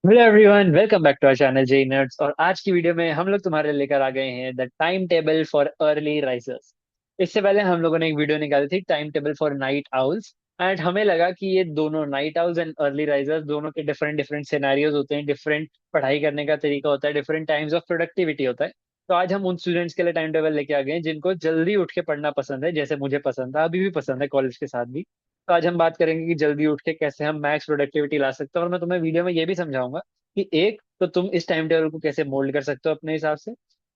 Hello everyone, welcome back to our channel J nerds. और आज की वीडियो में हम लोग तुम्हारे लिए लेकर आ गए हैं the time table for early risers. इससे पहले हम लोगों ने एक वीडियो निकाली थी time table for night owls. And हमें लगा कि ये दोनों night owls and early risers दोनों के डिफरेंट डिफरेंट सिनेरियोज होते हैं, डिफरेंट पढ़ाई करने का तरीका होता है, डिफरेंट टाइम्स ऑफ प्रोडक्टिविटी होता है। तो आज हम उन स्टूडेंट्स के लिए टाइम टेबल लेके आ गए हैं जिनको जल्दी उठ के पढ़ना पसंद है, जैसे मुझे पसंद था, अभी भी पसंद है कॉलेज के साथ भी। तो आज हम बात करेंगे कि जल्दी उठ के कैसे हम मैक्स प्रोडक्टिविटी ला सकते हैं, और मैं तुम्हें वीडियो में ये भी समझाऊंगा कि एक तो तुम इस टाइम टेबल को कैसे मोल्ड कर सकते हो अपने हिसाब से।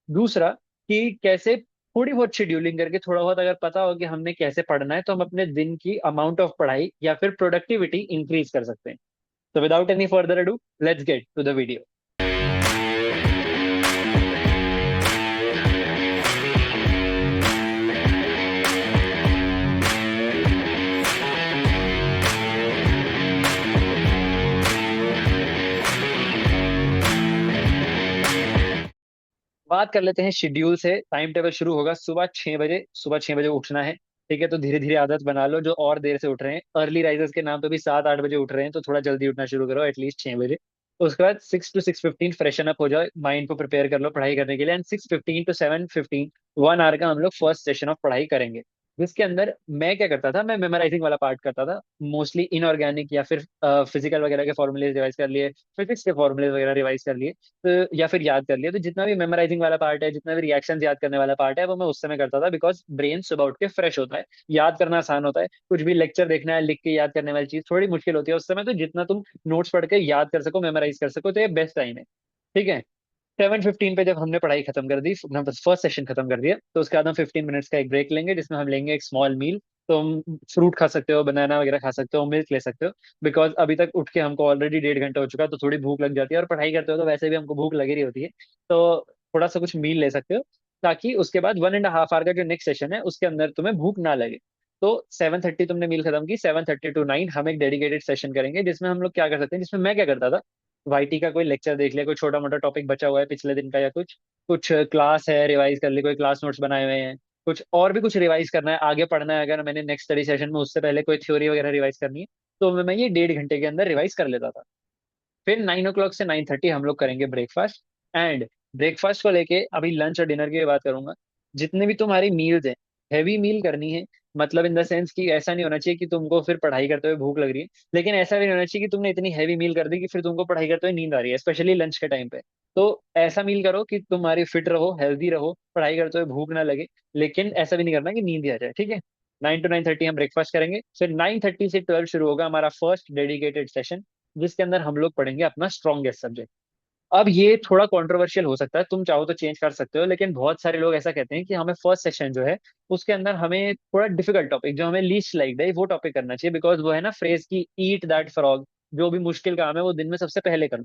दूसरा, कि कैसे थोड़ी बहुत शेड्यूलिंग करके थोड़ा बहुत अगर पता हो कि हमने कैसे पढ़ना है तो हम अपने दिन की अमाउंट ऑफ पढ़ाई या फिर प्रोडक्टिविटी इंक्रीज कर सकते हैं। तो without any further ado, let's get to the video. बात कर लेते हैं शेड्यूल से। टाइम टेबल शुरू होगा सुबह 6 बजे। सुबह 6 बजे उठना है। ठीक है, तो धीरे धीरे आदत बना लो। जो और देर से उठ रहे हैं, अर्ली राइजर्स के नाम पे भी 7-8 बजे उठ रहे हैं, तो थोड़ा जल्दी उठना शुरू करो, एटलीस्ट 6 बजे। उसके बाद 6 to 6:15 फ्रेशन अप हो जाओ, माइंड को प्रिपेयर कर लो पढ़ाई करने के लिए। एंड 6:15 to 7:15 1 आवर का हम लोग फर्स्ट सेशन ऑफ पढ़ाई करेंगे, जिसके अंदर मैं क्या करता था, मैं मेमोराइजिंग वाला पार्ट करता था। मोस्टली इनऑर्गेनिक या फिर फिजिकल वगैरह के फॉर्मूले रिवाइज कर लिए, फिजिक्स के फॉर्मूले वगैरह रिवाइज कर लिए, तो या फिर याद कर लिए। तो जितना भी मेमोराइजिंग वाला पार्ट है, जितना भी रिएक्शंस याद करने वाला पार्ट है, वो मैं उस समय करता था, बिकॉज ब्रेन सुबह उठ के फ्रेश होता है, याद करना आसान होता है। कुछ भी लेक्चर देखना है, लिख के याद करने वाली चीज थोड़ी मुश्किल होती है उस समय। तो जितना तुम नोट्स पढ़ के याद कर सको, मेमोराइज कर सको, तो ये बेस्ट टाइम है। ठीक है। 7:15 पे जब हमने पढ़ाई खत्म कर दी, फर्स्ट सेशन खत्म कर दिया, तो उसके बाद हम 15 मिनट्स का एक ब्रेक लेंगे, जिसमें हम लेंगे एक स्मॉल मील। तो हम फ्रूट खा सकते हो, बनाना वगैरह खा सकते हो, मिल्क ले सकते हो। बिकॉज अभी तक उठ के हमको ऑलरेडी 1.5 घंटा हो चुका है, तो थोड़ी भूख लग जाती है, और पढ़ाई करते हो तो वैसे भी हमको भूख लगी रही होती है। तो थोड़ा सा कुछ मील ले सकते हो, ताकि उसके बाद 1.5 आवर का जो नेक्स्ट सेशन है उसके अंदर तुम्हें भूख ना लगे। तो 7:30 तुमने मील खत्म की, 7:30 to 9 हम एक डेडिकेटेड सेशन करेंगे, जिसमें हम लोग क्या कर सकते हैं, जिसमें मैं क्या करता था, वाईटी का कोई लेक्चर देख लिया, कोई छोटा मोटा टॉपिक बचा हुआ है पिछले दिन का, या कुछ कुछ क्लास है रिवाइज कर ली, कोई क्लास नोट्स बनाए हुए हैं, कुछ और भी कुछ रिवाइज करना है, आगे पढ़ना है, अगर मैंने नेक्स्ट स्टडी सेशन में उससे पहले कोई थ्योरी वगैरह रिवाइज करनी है, तो मैं ये 1.5 घंटे के अंदर रिवाइज कर लेता था। फिर 9 o'clock से 9:30 हम लोग करेंगे ब्रेकफास्ट। एंड ब्रेकफास्ट को लेके अभी लंच और डिनर की बात करूंगा। जितने भी तुम्हारी मील्स हैं, हैवी मील करनी है। मतलब इन द सेंस कि ऐसा नहीं होना चाहिए कि तुमको फिर पढ़ाई करते हुए भूख लग रही है, लेकिन ऐसा भी नहीं होना चाहिए कि तुमने इतनी हैवी मील कर दी कि फिर तुमको पढ़ाई करते हुए नींद आ रही है, स्पेशली लंच के टाइम पे। तो ऐसा मील करो कि तुम्हारी फिट रहो, हेल्दी रहो, पढ़ाई करते हुए भूख ना लगे, लेकिन ऐसा भी नहीं करना कि नींद ही आ जाए। ठीक है। 9 to 9:30 हम ब्रेकफास्ट करेंगे। फिर 9:30 से 12 शुरू होगा हमारा फर्स्ट डेडिकेटेड सेशन, जिसके अंदर हम लोग पढ़ेंगे अपना स्ट्रॉन्गेस्ट सब्जेक्ट। अब ये थोड़ा कंट्रोवर्शियल हो सकता है, तुम चाहो तो चेंज कर सकते हो, लेकिन बहुत सारे लोग ऐसा कहते हैं कि हमें फर्स्ट सेशन जो है उसके अंदर हमें थोड़ा डिफिकल्ट टॉपिक, जो हमें लीस्ट लाइक है, वो टॉपिक करना चाहिए। बिकॉज वो है ना फ्रेज की, ईट दैट फ्रॉग, जो भी मुश्किल काम है वो दिन में सबसे पहले करो।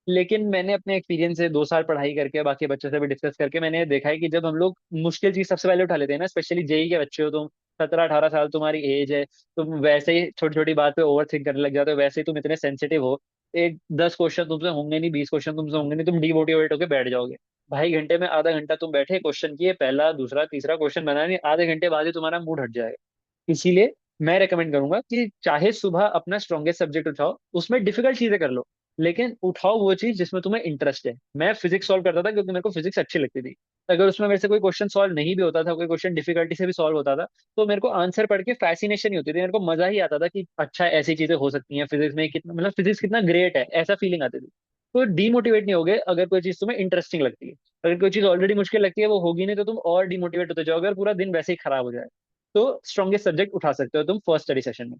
लेकिन मैंने अपने एक्सपीरियंस से 2 साल पढ़ाई करके, बाकी बच्चों से भी डिस्कस करके, मैंने ये देखा है कि जब हम लोग मुश्किल चीज सबसे पहले उठा लेते हैं ना, स्पेशली जेई के बच्चे हो तुम, 17-18 साल तुम्हारी एज है, तुम वैसे ही छोटी छोटी बात पे ओवर थिंक करने लग जाते हो, वैसे ही तुम इतने सेंसिटिव हो। एक 10 क्वेश्चन तुमसे होंगे नहीं, 20 क्वेश्चन तुमसे होंगे नहीं, तुम डिमोटिवेट होकर बैठ जाओगे। 2.5 घंटे में आधा घंटा तुम बैठे, क्वेश्चन किए, पहला दूसरा तीसरा क्वेश्चन बनाया नहीं, आधे घंटे बाद ही तुम्हारा मूड हट जाएगा। इसीलिए मैं रेकमेंड करूंगा कि चाहे सुबह अपना स्ट्रॉन्गेस्ट सब्जेक्ट उठाओ, उसमें डिफिकल्ट चीजें कर लो, लेकिन उठाओ वो चीज जिसमें तुम्हें इंटरेस्ट है। मैं फिजिक्स सॉल्व करता था क्योंकि मेरे को फिजिक्स अच्छी लगती थी। अगर उसमें मेरे से कोई क्वेश्चन सॉल्व नहीं भी होता था, कोई क्वेश्चन डिफिकल्टी से भी सॉल्व होता था, तो मेरे को आंसर पढ़ के फैसिनेशन ही होती थी, मेरे को मजा ही आता था कि अच्छा ऐसी चीजें हो सकती हैं फिजिक्स में, कितना मतलब फिजिक्स कितना ग्रेट है, ऐसा फीलिंग आती थी। तो डीमोटिवेट नहीं होगे अगर कोई चीज तुम्हें इंटरेस्टिंग लगती है। अगर कोई चीज ऑलरेडी मुश्किल लगती है, वो होगी नहीं, तो तुम और डीमोटिवेट होते जाओगे और पूरा दिन वैसे ही खराब हो जाएगा। तो स्ट्रॉन्गेस्ट सब्जेक्ट उठा सकते हो तुम फर्स्ट स्टडी सेशन में।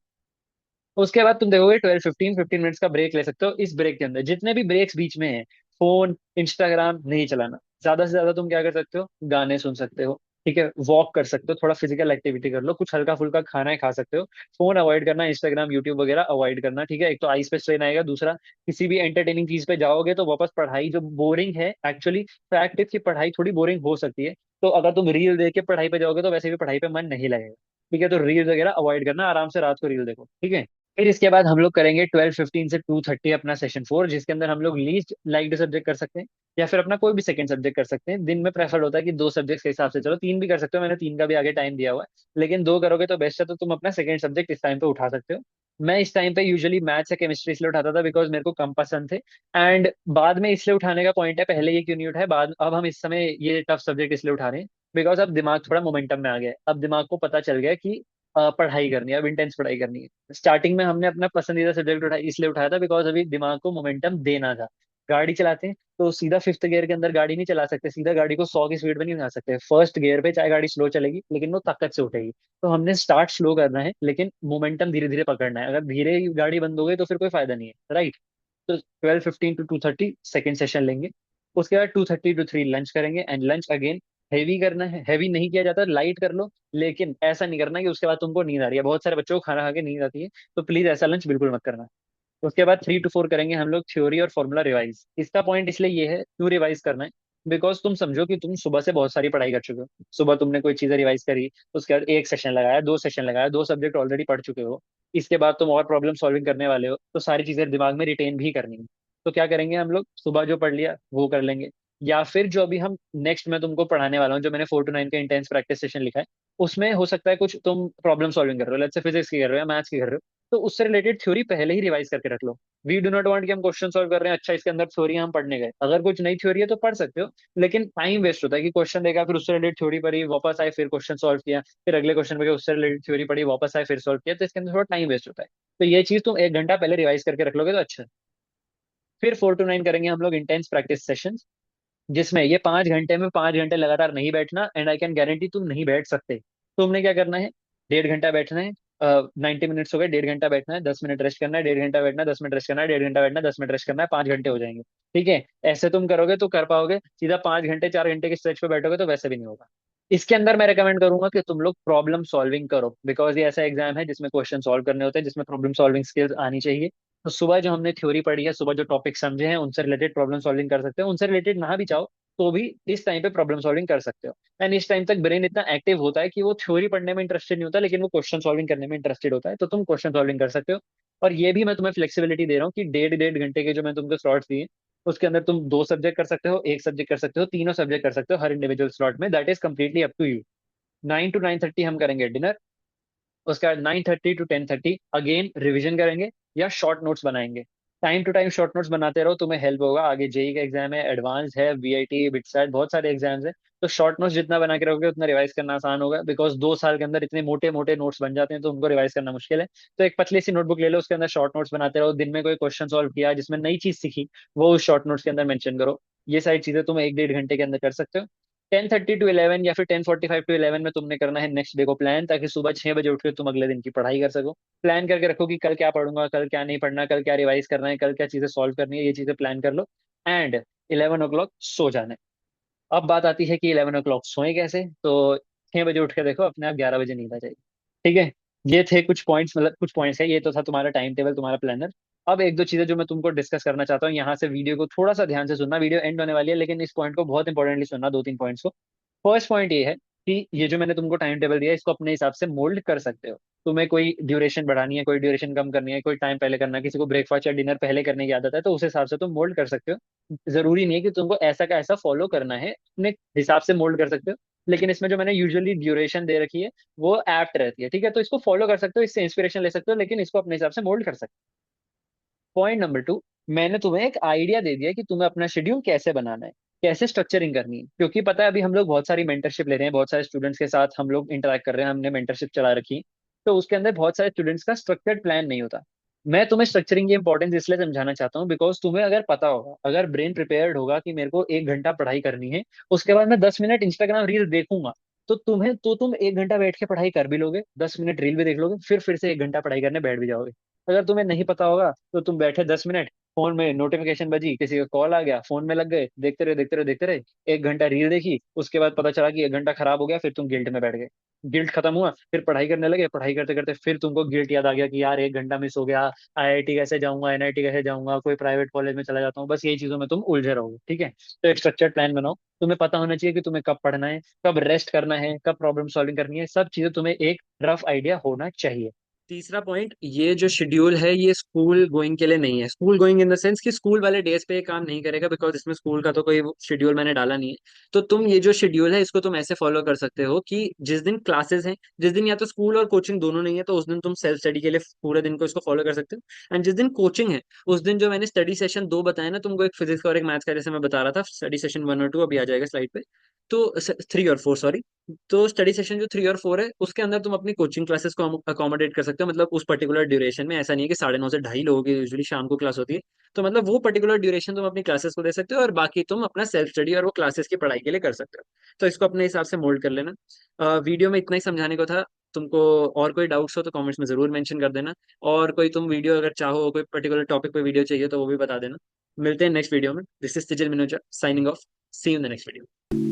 उसके बाद तुम देखोगे 12-15 मिनट्स का ब्रेक ले सकते हो। इस ब्रेक के अंदर जितने भी ब्रेक्स बीच में है, फोन इंस्टाग्राम नहीं चलाना। ज्यादा से ज्यादा तुम क्या कर सकते हो, गाने सुन सकते हो। ठीक है, वॉक कर सकते हो, थोड़ा फिजिकल एक्टिविटी कर लो, कुछ हल्का फुल्का खाना है खा सकते हो। फोन अवॉइड करना, इंस्टाग्राम यूट्यूब वगैरह अवॉइड करना। ठीक है, एक तो आईज पे स्ट्रेन आएगा, दूसरा किसी भी एंटरटेनिंग चीज पे जाओगे तो वापस पढ़ाई जो बोरिंग है, एक्चुअली फैक्ट है कि पढ़ाई थोड़ी बोरिंग हो सकती है। तो अगर तुम रील देख के पढ़ाई पे जाओगे तो वैसे भी पढ़ाई पे मन नहीं लगेगा। ठीक है, तो रील्स वगैरह अवॉइड करना, आराम से रात को रील देखो। ठीक है। फिर इसके बाद हम लोग करेंगे 12:15 से 2:30 अपना सेशन 4, जिसके अंदर हम लोग लीस्ट लाइक्ड सब्जेक्ट कर सकते हैं, या फिर अपना कोई भी सेकंड सब्जेक्ट कर सकते हैं। दिन में प्रेफर होता है कि दो सब्जेक्ट के हिसाब से, चलो तीन भी कर सकते हो, मैंने तीन का भी आगे टाइम दिया हुआ है, लेकिन दो करोगे तो बेस्ट है। तो तुम अपना सेकंड सब्जेक्ट इस टाइम पे उठा सकते हो। मैं इस टाइम पे यूजुअली मैथ्स या केमिस्ट्री इसलिए उठाता था बिकॉज मेरे को कम पसंद थे। एंड बाद में इसलिए उठाने का पॉइंट है, पहले ये क्यों नहीं उठाए, बाद अब हम इस समय ये टफ सब्जेक्ट इसलिए उठा रहे हैं बिकॉज अब दिमाग थोड़ा मोमेंटम में आ गया है। अब दिमाग को पता चल गया है कि पढ़ाई करनी है, अब इंटेंस पढ़ाई करनी है। स्टार्टिंग में हमने अपना पसंदीदा सब्जेक्ट उठाया, इसलिए उठाया था बिकॉज अभी दिमाग को मोमेंटम देना था। गाड़ी चलाते हैं तो सीधा फिफ्थ गियर के अंदर गाड़ी नहीं चला सकते, सीधा गाड़ी को 100 की स्पीड में नहीं उठा सकते। फर्स्ट गियर पे चाहे गाड़ी स्लो चलेगी लेकिन वो ताकत से उठेगी। तो हमने स्टार्ट स्लो करना है लेकिन मोमेंटम धीरे धीरे पकड़ना है। अगर धीरे ही गाड़ी बंद हो गई तो फिर कोई फायदा नहीं है, राइट। तो 12:15 to 2:30 सेकेंड सेशन लेंगे। उसके बाद 2:30 to 3 लंच करेंगे, एंड लंच अगेन हैवी करना है। हैवी नहीं किया जाता, लाइट कर लो, लेकिन ऐसा नहीं करना कि उसके बाद तुमको नींद आ रही है। बहुत सारे बच्चों को खाना खा के नींद आती है, तो प्लीज ऐसा लंच बिल्कुल मत करना। उसके बाद 3 to 4 करेंगे हम लोग थ्योरी और फॉर्मूला रिवाइज। इसका पॉइंट इसलिए ये है क्यों रिवाइज करना है, बिकॉज तुम समझो कि तुम सुबह से बहुत सारी पढ़ाई कर चुके हो। सुबह तुमने कोई चीजें रिवाइज करी, उसके बाद एक सेशन लगाया, दो सेशन लगाया, दो सब्जेक्ट ऑलरेडी पढ़ चुके हो। इसके बाद तुम और प्रॉब्लम सॉल्विंग करने वाले हो, तो सारी चीजें दिमाग में रिटेन भी करनी है। तो क्या करेंगे हम लोग, सुबह जो पढ़ लिया वो कर लेंगे, या फिर जो अभी हम नेक्स्ट मैं तुमको पढ़ाने वाला हूँ, जो मैंने 4 to 9 का इंटेंस प्रैक्टिस सेशन लिखा है, उसमें हो सकता है कुछ तुम प्रॉब्लम सॉल्विंग कर रहे हो, लेट्स से फिजिक्स की कर रहे हो या मैथ्स की कर रहे हो, तो उससे रिलेटेड थ्योरी पहले ही रिवाइज करके रख लो। वी डू नॉट वांट कि हम क्वेश्चन सॉल्व कर रहे हैं, अच्छा इसके अंदर थ्योरी हम पढ़ने गए, अगर कुछ नई थ्योरी है तो पढ़ सकते हो, लेकिन टाइम वेस्ट होता है कि क्वेश्चन देखा फिर उससे रिलेटेड थ्योरी पढ़ी, वापस आए फिर क्वेश्चन सॉल्व किया, फिर अगले क्वेश्चन पे गए, उससे रिलेटेड थ्योरी पढ़ी, वापस आए फिर सॉल्व किया, तो इसके अंदर थोड़ा टाइम वेस्ट होता है। तो ये चीज तुम 1 घंटा पहले रिवाइज करके रख लोगे तो अच्छा है। फिर 4 to 9 करेंगे हम लोग इंटेंस प्रैक्टिस सेशन, जिसमें ये 5 घंटे में 5 घंटे लगातार नहीं बैठना, एंड आई कैन गारंटी तुम नहीं बैठ सकते। तुमने क्या करना है, 1.5 घंटा बैठना है। 90 मिनट्स हो गए, 1.5 घंटा बैठना है, 10 मिनट रेस्ट करना है, 1.5 घंटा बैठना है, 10 मिनट रेस्ट करना है, 1.5 घंटा बैठना है, 10 मिनट रेस्ट करना है, 5 घंटे हो जाएंगे। ठीक है, ऐसे तुम करोगे तो कर पाओगे। सीधा 5 घंटे 4 घंटे के स्ट्रेच पे बैठोगे तो वैसे भी नहीं होगा। इसके अंदर मैं रेकमेंड करूंगा कि तुम लोग प्रॉब्लम सॉल्विंग करो, बिकॉज ये ऐसा एग्जाम है जिसमें क्वेश्चन सॉल्व करने होते हैं, जिसमें प्रॉब्लम सॉल्विंग स्किल्स आनी चाहिए। तो सुबह जो हमने थ्योरी पढ़ी है, सुबह जो टॉपिक समझे हैं, उनसे रिलेटेड प्रॉब्लम सॉल्विंग कर सकते हो, उनसे रिलेटेड ना भी चाहो तो भी इस टाइम पे प्रॉब्लम सॉल्विंग कर सकते हो। एंड इस टाइम तक ब्रेन इतना एक्टिव होता है कि वो थ्योरी पढ़ने में इंटरेस्टेड नहीं होता, लेकिन वो क्वेश्चन सॉल्विंग करने में इंटरेस्टेड होता है, तो तुम क्वेश्चन सॉल्विंग कर सकते हो। और ये भी मैं तुम्हें फ्लेक्सिबिलिटी दे रहा हूँ कि 1.5 1.5 घंटे के जो मैं तुमको स्लॉट्स दिए, उसके अंदर तुम दो सब्जेक्ट कर सकते हो, एक सब्जेक्ट कर सकते हो, तीनों सब्जेक्ट कर सकते हो हर इंडिविजुअल स्लॉट में, that is completely up to you. 9 to 9:30 हम करेंगे डिनर। उसके बाद 9:30 to 10:30 अगेन रिवीजन करेंगे या शॉर्ट नोट्स बनाएंगे। Time to time short notes बनाते रहो, तुम्हें हेल्प होगा। आगे जेई का एग्जाम है, एडवांस है, वीआईटी, बिटसैट, बहुत सारे एग्जाम्स हैं। तो शॉर्ट नोट्स जितना बना के रखोगे उतना रिवाइज करना आसान होगा, बिकॉज 2 साल के अंदर इतने मोटे मोटे नोट्स बन जाते हैं तो उनको रिवाइज करना मुश्किल है। तो एक पतली सी नोटबुक ले लो, उसके अंदर शॉर्ट नोट्स बनाते रहो। दिन में कोई क्वेश्चन सॉल्व किया जिसमें नई चीज सीखी, वो उस शॉर्ट नोट्स के अंदर मेंशन करो। ये सारी चीजें तुम 1 1.5 घंटे के अंदर कर सकते हो। 10:30 to 11 या फिर 10:45 to 11 में तुमने करना है नेक्स्ट डे को प्लान, ताकि सुबह 6 बजे उठ के तुम अगले दिन की पढ़ाई कर सको। प्लान करके रखो कि कल क्या पढ़ूंगा, कल क्या नहीं पढ़ना, कल क्या रिवाइज करना है, कल क्या चीजें सॉल्व करनी है, ये चीजें प्लान कर लो। एंड 11 o'clock सो जाना है। अब बात आती है कि 11 o'clock सोए कैसे, तो 6 बजे उठ के देखो अपने आप 11 बजे नींद आ जाएगी। ठीक है, ये थे कुछ पॉइंट्स, मतलब कुछ पॉइंट्स है, ये तो था तुम्हारा टाइम टेबल, तुम्हारा प्लानर। अब एक दो चीजें जो मैं तुमको डिस्कस करना चाहता हूँ, यहाँ से वीडियो को थोड़ा सा ध्यान से सुनना, वीडियो एंड होने वाली है, लेकिन इस पॉइंट को बहुत इंपॉर्टेंटली सुनना, दो तीन पॉइंट्स को। फर्स्ट पॉइंट ये है कि ये जो मैंने तुमको टाइम टेबल दिया है, इसको अपने हिसाब से मोल्ड कर सकते हो। तुम्हें कोई ड्यूरेशन बढ़ानी है, कोई ड्यूरेशन कम करनी है, कोई टाइम पहले करना है, किसी को ब्रेकफास्ट या डिनर पहले करने की आदत है, तो उस हिसाब से तुम मोल्ड कर सकते हो। जरूरी नहीं है कि तुमको ऐसा का ऐसा फॉलो करना है, अपने हिसाब से मोल्ड कर सकते हो। लेकिन इसमें जो मैंने यूजुअली ड्यूरेशन दे रखी है वो एप्ट रहती है, ठीक है, तो इसको फॉलो कर सकते हो, इससे इंस्पिरेशन ले सकते हो, लेकिन इसको अपने हिसाब से मोल्ड कर सकते हो। पॉइंट नंबर 2, मैंने तुम्हें एक आइडिया दे दिया कि तुम्हें अपना शेड्यूल कैसे बनाना है, कैसे स्ट्रक्चरिंग करनी है। क्योंकि पता है अभी हम लोग बहुत सारी मेंटरशिप ले रहे हैं, बहुत सारे स्टूडेंट्स के साथ हम लोग इंटरेक्ट कर रहे हैं, हमने मेंटरशिप चला रखी है। तो उसके अंदर बहुत सारे स्टूडेंट्स का स्ट्रक्चर्ड प्लान नहीं होता। मैं तुम्हें स्ट्रक्चरिंग की इंपॉर्टेंस इसलिए समझाना चाहता हूँ बिकॉज तुम्हें अगर पता होगा, अगर ब्रेन प्रिपेयर्ड होगा कि मेरे को 1 घंटा पढ़ाई करनी है, उसके बाद मैं 10 मिनट इंस्टाग्राम रील देखूंगा, तो तुम 1 घंटा बैठ के पढ़ाई कर भी लोगे, 10 मिनट रील भी देख लोगे, फिर से 1 घंटा पढ़ाई करने बैठ भी जाओगे। अगर तुम्हें नहीं पता होगा तो तुम बैठे 10 मिनट, फोन में नोटिफिकेशन बजी, किसी का कॉल आ गया, फोन में लग गए, देखते रहे देखते रहे देखते रहे, 1 घंटा रील देखी, उसके बाद पता चला कि 1 घंटा खराब हो गया, फिर तुम गिल्ट में बैठ गए। गिल्ट खत्म हुआ, फिर पढ़ाई करने लगे, पढ़ाई करते करते फिर तुमको गिल्ट याद आ गया कि यार 1 घंटा मिस हो गया, आईआईटी कैसे जाऊंगा, एनआईटी कैसे जाऊंगा, कोई प्राइवेट कॉलेज में चला जाता हूँ, बस यही चीजों में तुम उलझे रहोगे। ठीक है, तो एक स्ट्रक्चर्ड प्लान बनाओ। तुम्हें पता होना चाहिए कि तुम्हें कब पढ़ना है, कब रेस्ट करना है, कब प्रॉब्लम सॉल्विंग करनी है, सब चीजें तुम्हें एक रफ आइडिया होना चाहिए। तीसरा पॉइंट, ये जो शेड्यूल है ये स्कूल गोइंग के लिए नहीं है। School going in the sense कि स्कूल वाले डेज पे ये काम नहीं करेगा, बिकॉज इसमें स्कूल का तो कोई शेड्यूल मैंने डाला नहीं है। तो तुम ये जो शेड्यूल है इसको तुम ऐसे फॉलो कर सकते हो कि जिस दिन क्लासेस हैं, जिस दिन या तो स्कूल और कोचिंग दोनों नहीं है, तो उस दिन तुम सेल्फ स्टडी के लिए पूरे दिन को इसको फॉलो कर सकते हो। एंड जिस दिन कोचिंग है उस दिन जो मैंने स्टडी सेशन दो बताया ना तुमको, एक फिजिक्स का और एक मैथ्स का, जैसे मैं बता रहा था, स्टडी सेशन 1 और 2 अभी आ जाएगा स्लाइड पे, तो 3 और 4 सॉरी। तो स्टडी सेशन जो 3 और 4 है उसके अंदर तुम अपनी कोचिंग क्लासेस को अकोमोडेट कर सकते हो, मतलब उस पर्टिकुलर ड्यूरेशन में। ऐसा नहीं है कि 9:30 से 2:30 लोगों की यूजुअली शाम को क्लास होती है, तो मतलब वो पर्टिकुलर ड्यूरेशन तुम अपनी क्लासेस को दे सकते हो, और बाकी तुम अपना सेल्फ स्टडी और वो क्लासेस की पढ़ाई के लिए कर सकते हो। तो इसको अपने हिसाब से मोल्ड कर लेना। वीडियो में इतना ही समझाने को था। तुमको और कोई डाउट्स हो तो कमेंट्स में जरूर मेंशन कर देना। और कोई तुम वीडियो अगर चाहो, कोई पर्टिकुलर टॉपिक पे वीडियो चाहिए तो वो भी बता देना। मिलते हैं नेक्स्ट वीडियो में। दिस इज तिजल मिनोजा signing off. See you in the next video.